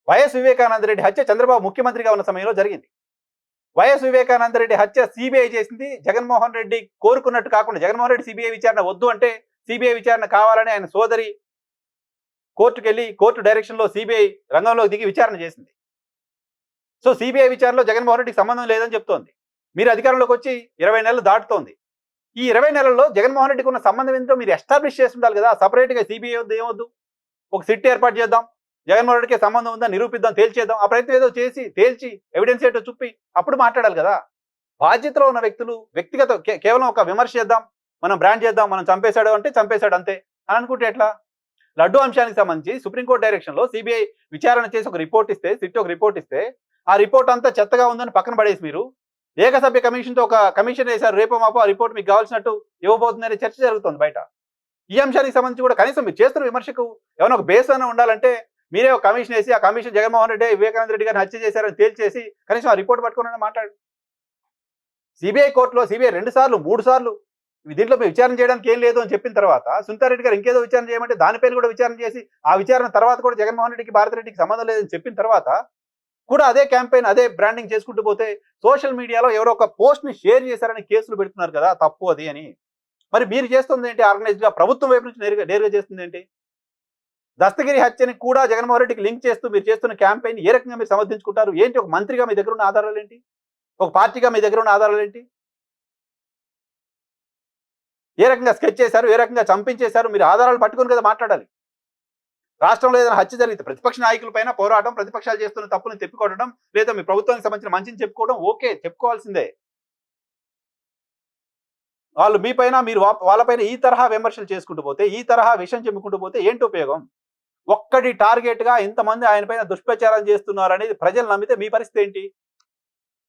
YS Vivekananda Reddy హత్య చంద్రబాబు ముఖ్యమంత్రిగా ఉన్న సమయంలో జరిగింది. వైఎస్ వివేకానంద రెడ్డి హత్య సిబిఐ చేసింది. జగన్మోహన్ రెడ్డి కోరుకున్నట్టు కాకుండా జగన్మోహన్ రెడ్డి సిబిఐ విచారణ వద్దు అంటే సిబిఐ విచారణ కావాలని ఆయన సోదరి కోర్టుకెళ్లి కోర్టు డైరెక్షన్లో సిబిఐ రంగంలోకి దిగి విచారణ చేసింది. సో సిబిఐ విచారణలో జగన్మోహన్ రెడ్డికి సంబంధం లేదని చెప్తోంది. మీరు అధికారంలోకి వచ్చి 20 నెలలు దాటుతోంది. ఈ 20 నెలల్లో జగన్మోహన్ రెడ్డికి ఉన్న సంబంధం ఏంటో మీరు ఎస్టాబ్లిష్ చేసి ఉండాలి కదా. సపరేట్గా సిబిఐ వద్దు, ఏమొద్దు, ఒక సిట్ ఏర్పాటు చేద్దాం, జగన్మోహన్ రెడ్డికి సంబంధం ఉందా నిరూపిద్దాం, తేల్చేద్దాం. ఆ ప్రయత్నం ఏదో చేసి తేల్చి ఎవిడెన్స్ ఏంటో చూపి అప్పుడు మాట్లాడాలి కదా. బాధ్యతలో ఉన్న వ్యక్తులు వ్యక్తిగత కేవలం ఒక విమర్శ చేద్దాం, మనం బ్రాండ్ చేద్దాం, మనం చంపేశాడు అంటే చంపేశాడు అంతే అని అనుకుంటే ఎట్లా? లడ్డు అంశానికి సంబంధించి సుప్రీంకోర్టు డైరెక్షన్లో సిబిఐ విచారణ చేసి ఒక రిపోర్ట్ ఇస్తే, సిట్ ఒక రిపోర్ట్ ఇస్తే, ఆ రిపోర్ట్ అంతా చెత్తగా ఉందని పక్కన పడేసి మీరు ఏకసభ్య కమిషన్తో ఒక కమిషన్ వేశారు. రేపో మాపో ఆ రిపోర్ట్ మీకు కావాల్సినట్టు ఇవ్వబోతుందనే చర్చ జరుగుతుంది బయట. ఈ అంశానికి సంబంధించి కూడా కనీసం మీరు చేస్తున్న విమర్శకు ఏమైనా ఒక బేస్ అయినా ఉండాలంటే మీరే ఒక కమిషన్ వేసి ఆ కమిషన్ జగన్మోహన్ రెడ్డి వివేకానంద రెడ్డి గారిని హత్య చేశారని తేల్చేసి కనీసం ఆ రిపోర్ట్ పట్టుకుని మాట్లాడు. సిబిఐ కోర్టులో సిబిఐ 2 సార్లు 3 సార్లు దీంట్లో మీరు విచారణ చేయడానికి ఏం లేదు అని చెప్పిన తర్వాత సునీతారెడ్డి గారు ఇంకేదో విచారణ చేయమంటే దానిపైన కూడా విచారణ చేసి ఆ విచారణ తర్వాత కూడా జగన్మోహన్ రెడ్డికి భారతిరెడ్డికి సంబంధం లేదని చెప్పిన తర్వాత కూడా అదే క్యాంపెయిన్ అదే బ్రాండింగ్ చేసుకుంటూ పోతే సోషల్ మీడియాలో ఎవరో ఒక పోస్ట్ ని షేర్ చేశారని కేసులు పెడుతున్నారు కదా, తప్పు అది అని. మరి మీరు చేస్తుంది ఏంటి? ఆర్గనైజ్డ్ గా ప్రభుత్వం వైపు నుంచి నేరుగా చేస్తుంది ఏంటి? దస్తగిరి హత్యని కూడా జగన్మోహన్ రెడ్డికి లింక్ చేస్తూ మీరు చేస్తున్న క్యాంపెయిన్ ఏ రకంగా మీరు సమర్థించుకుంటారు? ఏంటి ఒక మంత్రిగా మీ దగ్గర ఉన్న ఆధారాలు ఏంటి? ఒక పార్టీగా మీ దగ్గర ఉన్న ఆధారాలు ఏంటి? ఏ రకంగా స్కెచ్ చేశారు, ఏ రకంగా చంపించేశారు, మీరు ఆధారాలు పట్టుకుని కదా మాట్లాడాలి. రాష్ట్రంలో ఏదైనా హత్య జరిగితే ప్రతిపక్ష నాయకుల పైన పోరాటం, ప్రతిపక్షాలు చేస్తున్న తప్పులను తెప్పుకోవడం, లేదా మీ ప్రభుత్వానికి సంబంధించిన మంచిని చెప్పుకోవడం ఓకే, చెప్పుకోవాల్సిందే. వాళ్ళు మీ పైన మీరు వాళ్ళపైన ఈ తరహా విమర్శలు చేసుకుంటూ పోతే, ఈ తరహా విషయం చెప్పుకుంటూ పోతే ఏంటి ఉపయోగం? ఒక్కడి టార్గెట్ గా ఇంతమంది ఆయన పైన దుష్ప్రచారం చేస్తున్నారు అనేది ప్రజలు నమ్మితే మీ పరిస్థితి ఏంటి?